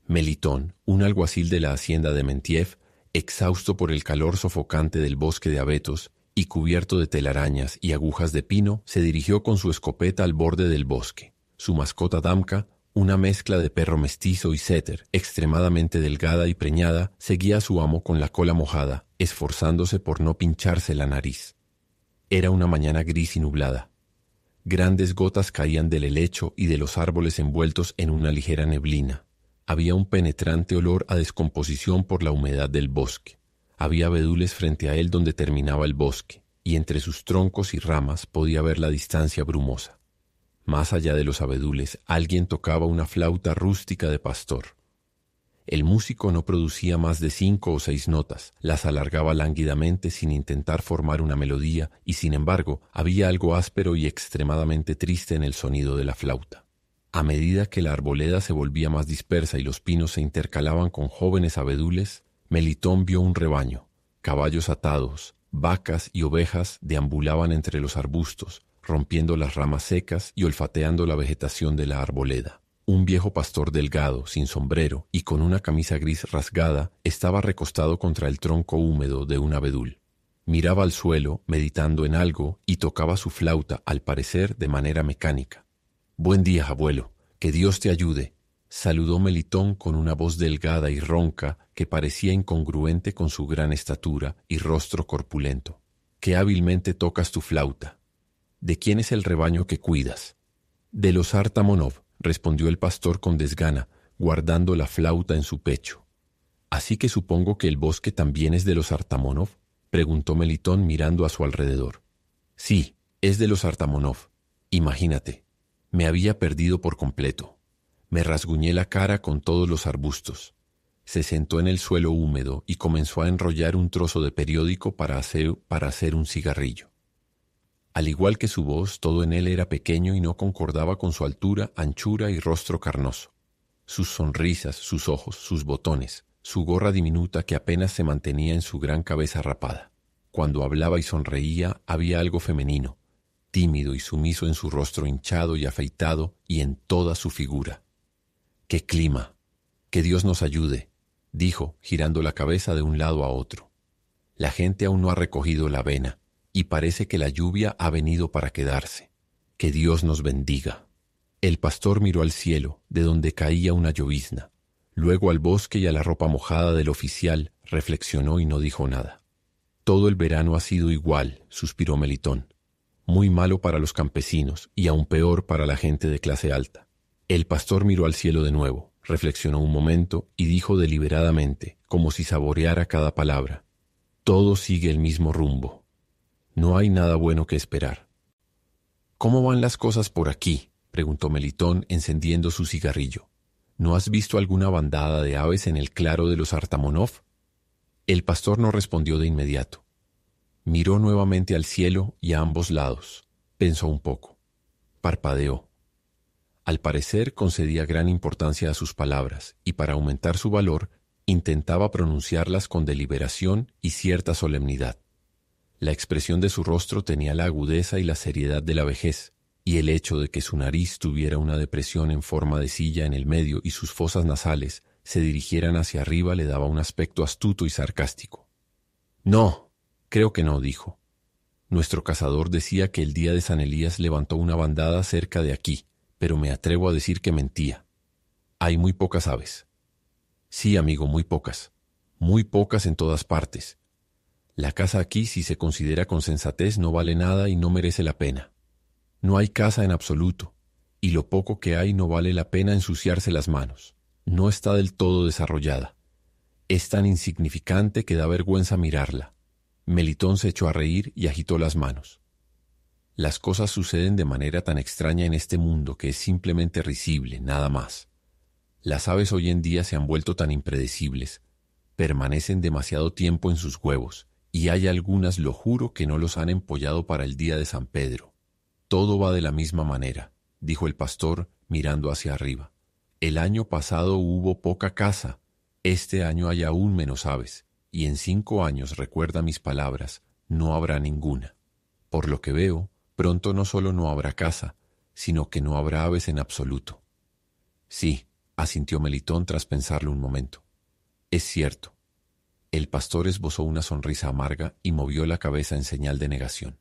Melitón, un alguacil de la hacienda de Mentiev, exhausto por el calor sofocante del bosque de abetos y cubierto de telarañas y agujas de pino, se dirigió con su escopeta al borde del bosque. Su mascota Damka, una mezcla de perro mestizo y setter, extremadamente delgada y preñada, seguía a su amo con la cola mojada, esforzándose por no pincharse la nariz. Era una mañana gris y nublada. Grandes gotas caían del helecho y de los árboles envueltos en una ligera neblina. Había un penetrante olor a descomposición por la humedad del bosque. Había abedules frente a él donde terminaba el bosque, y entre sus troncos y ramas podía ver la distancia brumosa. Más allá de los abedules, alguien tocaba una flauta rústica de pastor. El músico no producía más de 5 o 6 notas, las alargaba lánguidamente sin intentar formar una melodía, y sin embargo había algo áspero y extremadamente triste en el sonido de la flauta. A medida que la arboleda se volvía más dispersa y los pinos se intercalaban con jóvenes abedules, Melitón vio un rebaño. Caballos atados, vacas y ovejas deambulaban entre los arbustos, rompiendo las ramas secas y olfateando la vegetación de la arboleda. Un viejo pastor delgado, sin sombrero y con una camisa gris rasgada, estaba recostado contra el tronco húmedo de un abedul. Miraba al suelo, meditando en algo, y tocaba su flauta, al parecer de manera mecánica. «Buen día, abuelo. Que Dios te ayude», saludó Melitón con una voz delgada y ronca que parecía incongruente con su gran estatura y rostro corpulento. «Qué hábilmente tocas tu flauta. ¿De quién es el rebaño que cuidas?» «De los Artamonov», respondió el pastor con desgana, guardando la flauta en su pecho. «¿Así que supongo que el bosque también es de los Artamonov?», preguntó Melitón mirando a su alrededor. «Sí, es de los Artamonov. Imagínate, me había perdido por completo. Me rasguñé la cara con todos los arbustos». Se sentó en el suelo húmedo y comenzó a enrollar un trozo de periódico para hacer un cigarrillo. Al igual que su voz, todo en él era pequeño y no concordaba con su altura, anchura y rostro carnoso. Sus sonrisas, sus ojos, sus botones, su gorra diminuta que apenas se mantenía en su gran cabeza rapada. Cuando hablaba y sonreía, había algo femenino, tímido y sumiso en su rostro hinchado y afeitado y en toda su figura. «¡Qué clima! ¡Que Dios nos ayude!», dijo, girando la cabeza de un lado a otro. «La gente aún no ha recogido la avena, y parece que la lluvia ha venido para quedarse. Que Dios nos bendiga». El pastor miró al cielo, de donde caía una llovizna. Luego al bosque y a la ropa mojada del oficial, reflexionó y no dijo nada. «Todo el verano ha sido igual», suspiró Melitón. «Muy malo para los campesinos y aún peor para la gente de clase alta». El pastor miró al cielo de nuevo, reflexionó un momento y dijo deliberadamente, como si saboreara cada palabra: «Todo sigue el mismo rumbo. No hay nada bueno que esperar». «¿Cómo van las cosas por aquí?», preguntó Melitón, encendiendo su cigarrillo. «¿No has visto alguna bandada de aves en el claro de los Artamonov?». El pastor no respondió de inmediato. Miró nuevamente al cielo y a ambos lados. Pensó un poco. Parpadeó. Al parecer concedía gran importancia a sus palabras y para aumentar su valor intentaba pronunciarlas con deliberación y cierta solemnidad. La expresión de su rostro tenía la agudeza y la seriedad de la vejez, y el hecho de que su nariz tuviera una depresión en forma de silla en el medio y sus fosas nasales se dirigieran hacia arriba le daba un aspecto astuto y sarcástico. «No, creo que no», dijo. «Nuestro cazador decía que el día de San Elías levantó una bandada cerca de aquí, pero me atrevo a decir que mentía. Hay muy pocas aves». «Sí, amigo, muy pocas. Muy pocas en todas partes. La caza aquí, si se considera con sensatez, no vale nada y no merece la pena. No hay caza en absoluto, y lo poco que hay no vale la pena ensuciarse las manos. No está del todo desarrollada. Es tan insignificante que da vergüenza mirarla». Melitón se echó a reír y agitó las manos. «Las cosas suceden de manera tan extraña en este mundo que es simplemente risible, nada más. Las aves hoy en día se han vuelto tan impredecibles, permanecen demasiado tiempo en sus huevos, y hay algunas, lo juro, que no los han empollado para el día de San Pedro. Todo va de la misma manera», dijo el pastor mirando hacia arriba. «El año pasado hubo poca caza, este año hay aún menos aves, y en 5 años, recuerda mis palabras, no habrá ninguna. Por lo que veo, pronto no solo no habrá caza, sino que no habrá aves en absoluto». «Sí, asintió Melitón tras pensarlo un momento. Es cierto. El pastor esbozó una sonrisa amarga y movió la cabeza en señal de negación.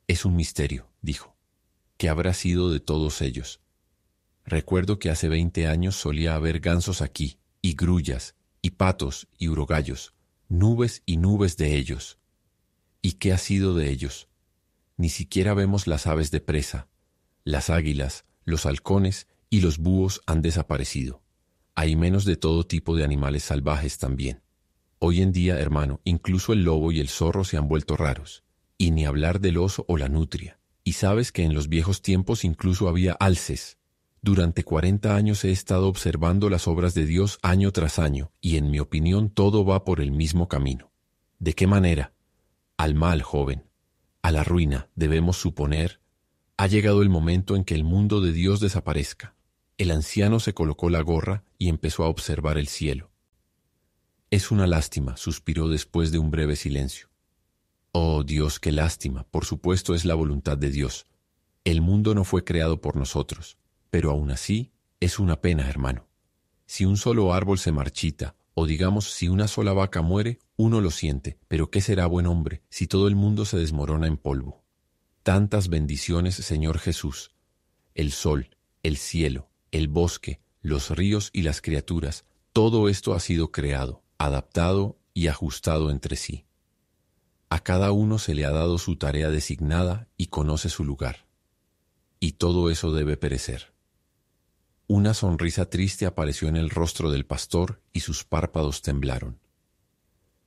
Es un misterio, dijo. ¿Qué habrá sido de todos ellos? Recuerdo que hace 20 años solía haber gansos aquí, y grullas, y patos, y urogallos, nubes y nubes de ellos. ¿Y qué ha sido de ellos? Ni siquiera vemos las aves de presa. Las águilas, los halcones y los búhos han desaparecido. Hay menos de todo tipo de animales salvajes también. Hoy en día, hermano, incluso el lobo y el zorro se han vuelto raros. Y ni hablar del oso o la nutria. Y sabes que en los viejos tiempos incluso había alces. Durante 40 años he estado observando las obras de Dios año tras año, y en mi opinión todo va por el mismo camino. ¿De qué manera? Al mal, joven. A la ruina, debemos suponer. Ha llegado el momento en que el mundo de Dios desaparezca. El anciano se colocó la gorra y empezó a observar el cielo. Es una lástima, suspiró después de un breve silencio. Oh Dios, qué lástima, por supuesto es la voluntad de Dios. El mundo no fue creado por nosotros, pero aún así es una pena, hermano. Si un solo árbol se marchita, o digamos si una sola vaca muere, uno lo siente, pero ¿qué será, buen hombre, si todo el mundo se desmorona en polvo? Tantas bendiciones, Señor Jesús. El sol, el cielo, el bosque, los ríos y las criaturas, todo esto ha sido creado, adaptado y ajustado entre sí. A cada uno se le ha dado su tarea designada y conoce su lugar. Y todo eso debe perecer. Una sonrisa triste apareció en el rostro del pastor y sus párpados temblaron.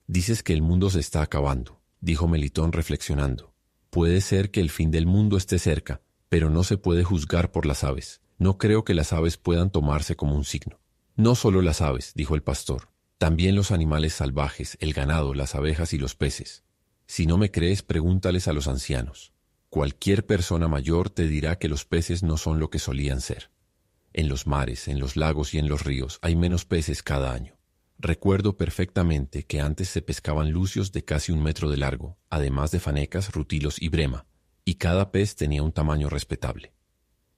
Dices que el mundo se está acabando, dijo Melitón reflexionando. Puede ser que el fin del mundo esté cerca, pero no se puede juzgar por las aves. No creo que las aves puedan tomarse como un signo. No solo las aves, dijo el pastor, también los animales salvajes, el ganado, las abejas y los peces. Si no me crees, pregúntales a los ancianos. Cualquier persona mayor te dirá que los peces no son lo que solían ser. En los mares, en los lagos y en los ríos hay menos peces cada año. Recuerdo perfectamente que antes se pescaban lucios de casi 1 metro de largo, además de fanecas, rutilos y brema, y cada pez tenía un tamaño respetable.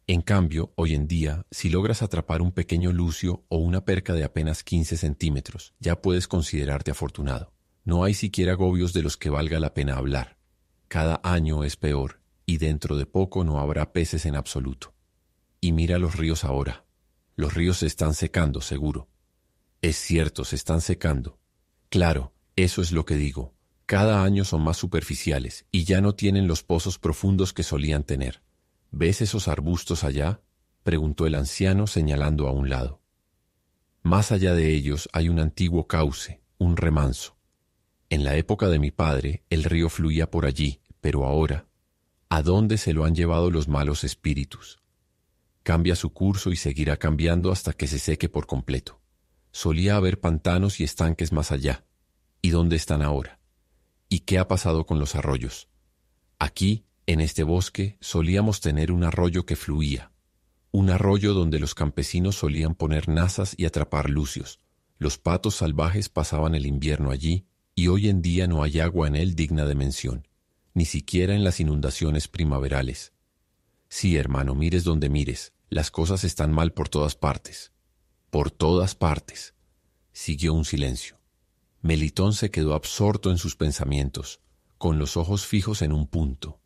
En cambio, hoy en día, si logras atrapar un pequeño lucio o una perca de apenas 15 centímetros, ya puedes considerarte afortunado. No hay siquiera gobios de los que valga la pena hablar. Cada año es peor, y dentro de poco no habrá peces en absoluto. Y mira los ríos ahora. Los ríos se están secando, seguro. Es cierto, se están secando. Claro, eso es lo que digo. Cada año son más superficiales, y ya no tienen los pozos profundos que solían tener. ¿Ves esos arbustos allá?, preguntó el anciano señalando a un lado. Más allá de ellos hay un antiguo cauce, un remanso. En la época de mi padre, el río fluía por allí, pero ahora, ¿a dónde se lo han llevado los malos espíritus? Cambia su curso y seguirá cambiando hasta que se seque por completo. Solía haber pantanos y estanques más allá. ¿Y dónde están ahora? ¿Y qué ha pasado con los arroyos? Aquí, en este bosque, solíamos tener un arroyo que fluía. Un arroyo donde los campesinos solían poner nazas y atrapar lucios. Los patos salvajes pasaban el invierno allí, y hoy en día no hay agua en él digna de mención, ni siquiera en las inundaciones primaverales. Sí, hermano, mires donde mires, las cosas están mal por todas partes. Por todas partes. Siguió un silencio. Melitón se quedó absorto en sus pensamientos, con los ojos fijos en un punto.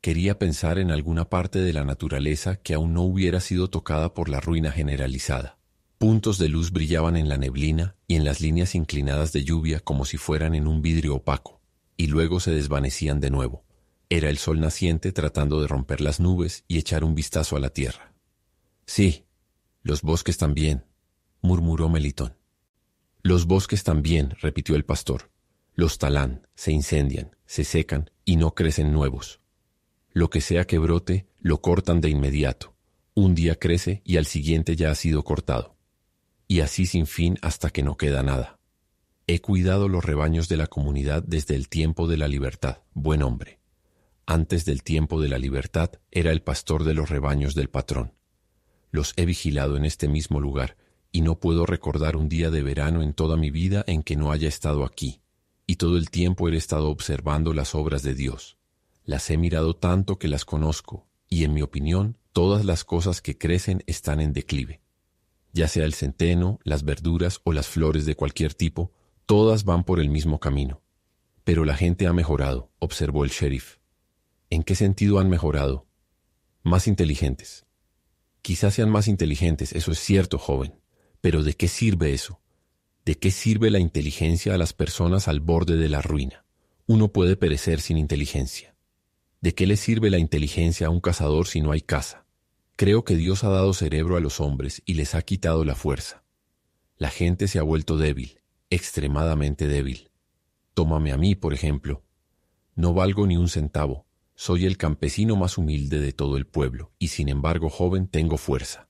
Quería pensar en alguna parte de la naturaleza que aún no hubiera sido tocada por la ruina generalizada. Puntos de luz brillaban en la neblina y en las líneas inclinadas de lluvia como si fueran en un vidrio opaco, y luego se desvanecían de nuevo. Era el sol naciente tratando de romper las nubes y echar un vistazo a la tierra. Sí, los bosques también, murmuró Melitón. Los bosques también, repitió el pastor. Los talan, se incendian, se secan y no crecen nuevos. Lo que sea que brote, lo cortan de inmediato. Un día crece y al siguiente ya ha sido cortado. Y así sin fin hasta que no queda nada. He cuidado los rebaños de la comunidad desde el tiempo de la libertad, buen hombre. Antes del tiempo de la libertad era el pastor de los rebaños del patrón. Los he vigilado en este mismo lugar y no puedo recordar un día de verano en toda mi vida en que no haya estado aquí. Y todo el tiempo he estado observando las obras de Dios. Las he mirado tanto que las conozco, y en mi opinión, todas las cosas que crecen están en declive. Ya sea el centeno, las verduras o las flores de cualquier tipo, todas van por el mismo camino. Pero la gente ha mejorado, observó el sheriff. ¿En qué sentido han mejorado? Más inteligentes. Quizás sean más inteligentes, eso es cierto, joven. Pero ¿de qué sirve eso? ¿De qué sirve la inteligencia a las personas al borde de la ruina? Uno puede perecer sin inteligencia. ¿De qué le sirve la inteligencia a un cazador si no hay caza? Creo que Dios ha dado cerebro a los hombres y les ha quitado la fuerza. La gente se ha vuelto débil, extremadamente débil. Tómame a mí, por ejemplo. No valgo ni un centavo. Soy el campesino más humilde de todo el pueblo, y sin embargo, joven, tengo fuerza.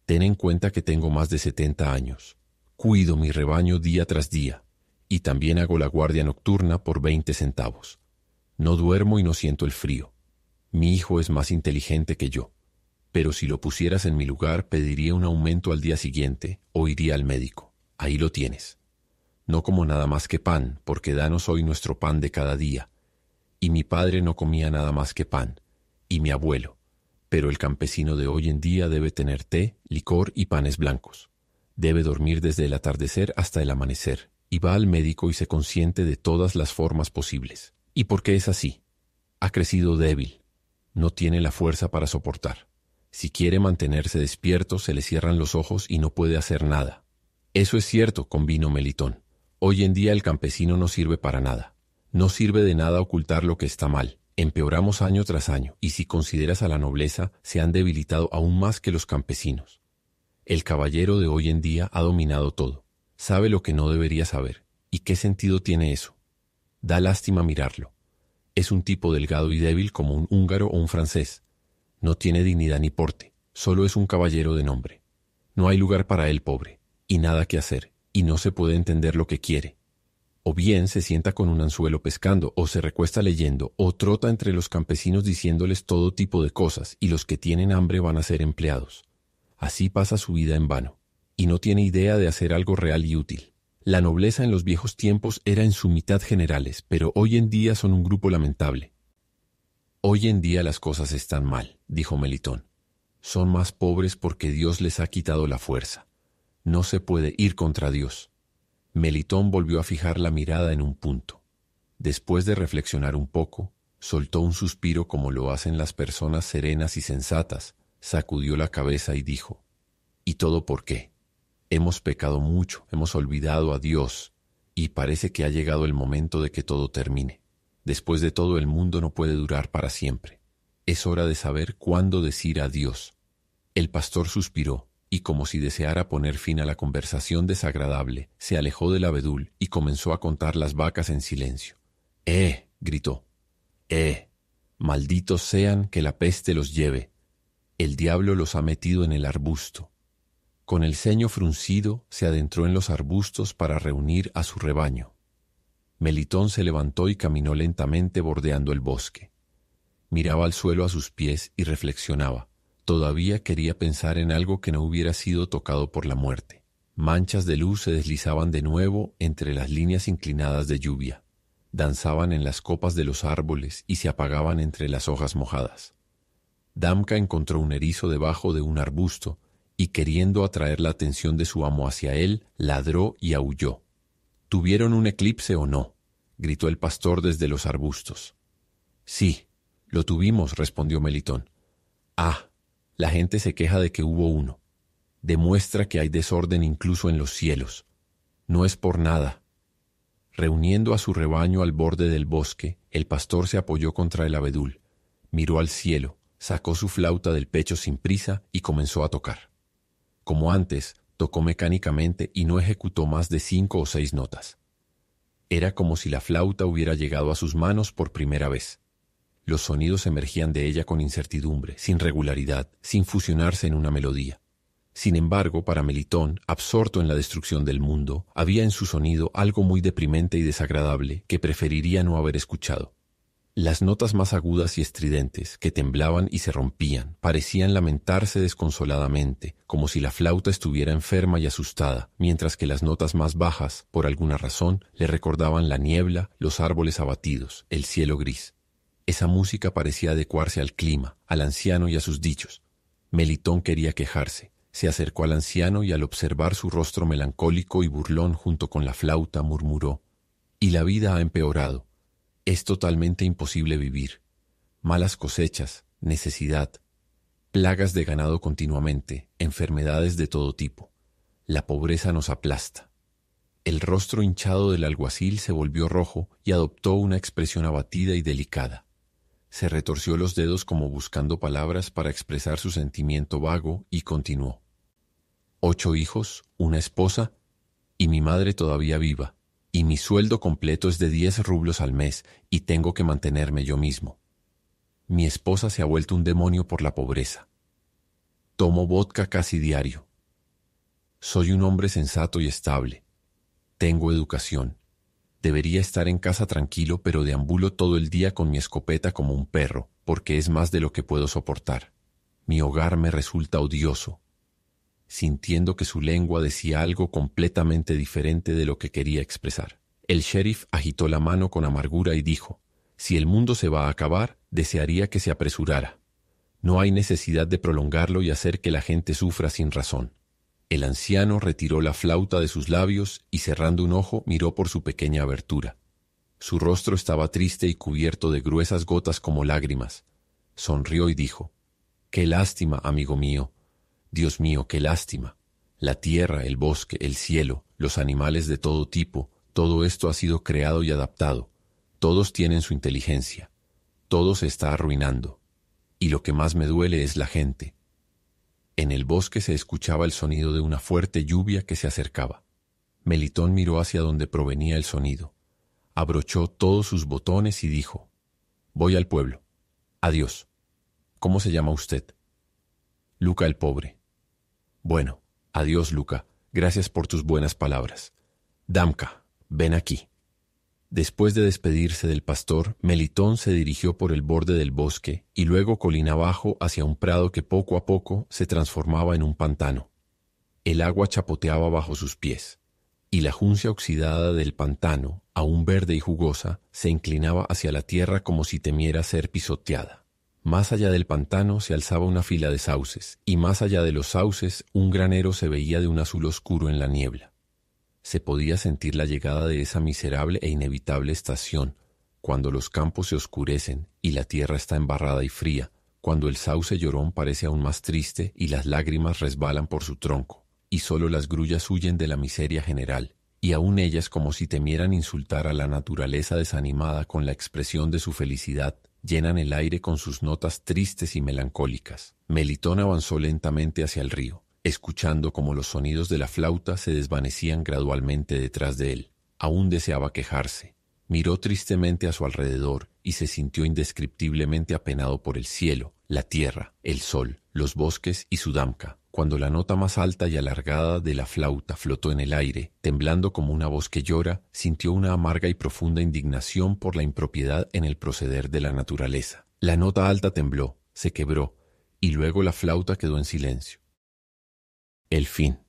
Ten en cuenta que tengo más de 70 años. Cuido mi rebaño día tras día, y también hago la guardia nocturna por 20 centavos. No duermo y no siento el frío. Mi hijo es más inteligente que yo, pero si lo pusieras en mi lugar, pediría un aumento al día siguiente o iría al médico. Ahí lo tienes. No como nada más que pan, porque danos hoy nuestro pan de cada día. Y mi padre no comía nada más que pan, y mi abuelo. Pero el campesino de hoy en día debe tener té, licor y panes blancos. Debe dormir desde el atardecer hasta el amanecer, y va al médico y se consiente de todas las formas posibles. ¿Y por qué es así? Ha crecido débil. No tiene la fuerza para soportar. Si quiere mantenerse despierto, se le cierran los ojos y no puede hacer nada. Eso es cierto, convino Melitón. Hoy en día el campesino no sirve para nada. No sirve de nada ocultar lo que está mal. Empeoramos año tras año, y si consideras a la nobleza, se han debilitado aún más que los campesinos. El caballero de hoy en día ha dominado todo. Sabe lo que no debería saber. ¿Y qué sentido tiene eso? Da lástima mirarlo. Es un tipo delgado y débil como un húngaro o un francés. No tiene dignidad ni porte, solo es un caballero de nombre. No hay lugar para él, pobre, y nada que hacer, y no se puede entender lo que quiere. O bien se sienta con un anzuelo pescando, o se recuesta leyendo, o trota entre los campesinos diciéndoles todo tipo de cosas, y los que tienen hambre van a ser empleados. Así pasa su vida en vano, y no tiene idea de hacer algo real y útil. La nobleza en los viejos tiempos era en su mitad generales, pero hoy en día son un grupo lamentable. Hoy en día las cosas están mal, dijo Melitón. Son más pobres porque Dios les ha quitado la fuerza. No se puede ir contra Dios. Melitón volvió a fijar la mirada en un punto. Después de reflexionar un poco, soltó un suspiro como lo hacen las personas serenas y sensatas, sacudió la cabeza y dijo, ¿y todo por qué? Hemos pecado mucho, hemos olvidado a Dios, y parece que ha llegado el momento de que todo termine. Después de todo, el mundo no puede durar para siempre. Es hora de saber cuándo decir adiós. El pastor suspiró, y como si deseara poner fin a la conversación desagradable, se alejó del abedul y comenzó a contar las vacas en silencio. Gritó. Malditos sean, que la peste los lleve. El diablo los ha metido en el arbusto. Con el ceño fruncido, se adentró en los arbustos para reunir a su rebaño. Melitón se levantó y caminó lentamente bordeando el bosque. Miraba al suelo a sus pies y reflexionaba. Todavía quería pensar en algo que no hubiera sido tocado por la muerte. Manchas de luz se deslizaban de nuevo entre las líneas inclinadas de lluvia. Danzaban en las copas de los árboles y se apagaban entre las hojas mojadas. Damka encontró un erizo debajo de un arbusto y, queriendo atraer la atención de su amo hacia él, ladró y aulló. ¿Tuvieron un eclipse o no?, gritó el pastor desde los arbustos. Sí, lo tuvimos, respondió Melitón. La gente se queja de que hubo uno. Demuestra que hay desorden incluso en los cielos. No es por nada. Reuniendo a su rebaño al borde del bosque, el pastor se apoyó contra el abedul, miró al cielo, sacó su flauta del pecho sin prisa y comenzó a tocar. Como antes, tocó mecánicamente y no ejecutó más de 5 o 6 notas. Era como si la flauta hubiera llegado a sus manos por primera vez. Los sonidos emergían de ella con incertidumbre, sin regularidad, sin fusionarse en una melodía. Sin embargo, para Melitón, absorto en la destrucción del mundo, había en su sonido algo muy deprimente y desagradable que preferiría no haber escuchado. Las notas más agudas y estridentes, que temblaban y se rompían, parecían lamentarse desconsoladamente, como si la flauta estuviera enferma y asustada, mientras que las notas más bajas, por alguna razón, le recordaban la niebla, los árboles abatidos, el cielo gris. Esa música parecía adecuarse al clima, al anciano y a sus dichos. Melitón quería quejarse. Se acercó al anciano y al observar su rostro melancólico y burlón junto con la flauta, murmuró: «Y la vida ha empeorado. Es totalmente imposible vivir. Malas cosechas, necesidad, plagas de ganado continuamente, enfermedades de todo tipo. La pobreza nos aplasta». El rostro hinchado del alguacil se volvió rojo y adoptó una expresión abatida y delicada. Se retorció los dedos como buscando palabras para expresar su sentimiento vago y continuó: 8 hijos, una esposa y mi madre todavía viva, y mi sueldo completo es de 10 rublos al mes y tengo que mantenerme yo mismo. Mi esposa se ha vuelto un demonio por la pobreza. Tomo vodka casi diario. Soy un hombre sensato y estable. Tengo educación. Debería estar en casa tranquilo, pero deambulo todo el día con mi escopeta como un perro, porque es más de lo que puedo soportar. Mi hogar me resulta odioso. Sintiendo que su lengua decía algo completamente diferente de lo que quería expresar. El sheriff agitó la mano con amargura y dijo: «Si el mundo se va a acabar, desearía que se apresurara. No hay necesidad de prolongarlo y hacer que la gente sufra sin razón». El anciano retiró la flauta de sus labios y cerrando un ojo miró por su pequeña abertura. Su rostro estaba triste y cubierto de gruesas gotas como lágrimas. Sonrió y dijo: «Qué lástima, amigo mío. Dios mío, qué lástima. La tierra, el bosque, el cielo, los animales de todo tipo, todo esto ha sido creado y adaptado. Todos tienen su inteligencia. Todo se está arruinando. Y lo que más me duele es la gente». En el bosque se escuchaba el sonido de una fuerte lluvia que se acercaba. Melitón miró hacia donde provenía el sonido. Abrochó todos sus botones y dijo: «Voy al pueblo. Adiós. ¿Cómo se llama usted?» «Luca el pobre». «Bueno, adiós, Luca. Gracias por tus buenas palabras. Damka, ven aquí». Después de despedirse del pastor, Melitón se dirigió por el borde del bosque y luego colina abajo hacia un prado que poco a poco se transformaba en un pantano. El agua chapoteaba bajo sus pies, y la juncia oxidada del pantano, aún verde y jugosa, se inclinaba hacia la tierra como si temiera ser pisoteada. Más allá del pantano se alzaba una fila de sauces, y más allá de los sauces un granero se veía de un azul oscuro en la niebla. Se podía sentir la llegada de esa miserable e inevitable estación, cuando los campos se oscurecen y la tierra está embarrada y fría, cuando el sauce llorón parece aún más triste y las lágrimas resbalan por su tronco, y solo las grullas huyen de la miseria general, y aún ellas como si temieran insultar a la naturaleza desanimada con la expresión de su felicidad, llenan el aire con sus notas tristes y melancólicas. Melitón avanzó lentamente hacia el río, escuchando como los sonidos de la flauta se desvanecían gradualmente detrás de él. Aún deseaba quejarse. Miró tristemente a su alrededor y se sintió indescriptiblemente apenado por el cielo, la tierra, el sol, los bosques y su Damka, cuando la nota más alta y alargada de la flauta flotó en el aire, temblando como una voz que llora, sintió una amarga y profunda indignación por la impropiedad en el proceder de la naturaleza. La nota alta tembló, se quebró, y luego la flauta quedó en silencio. El fin.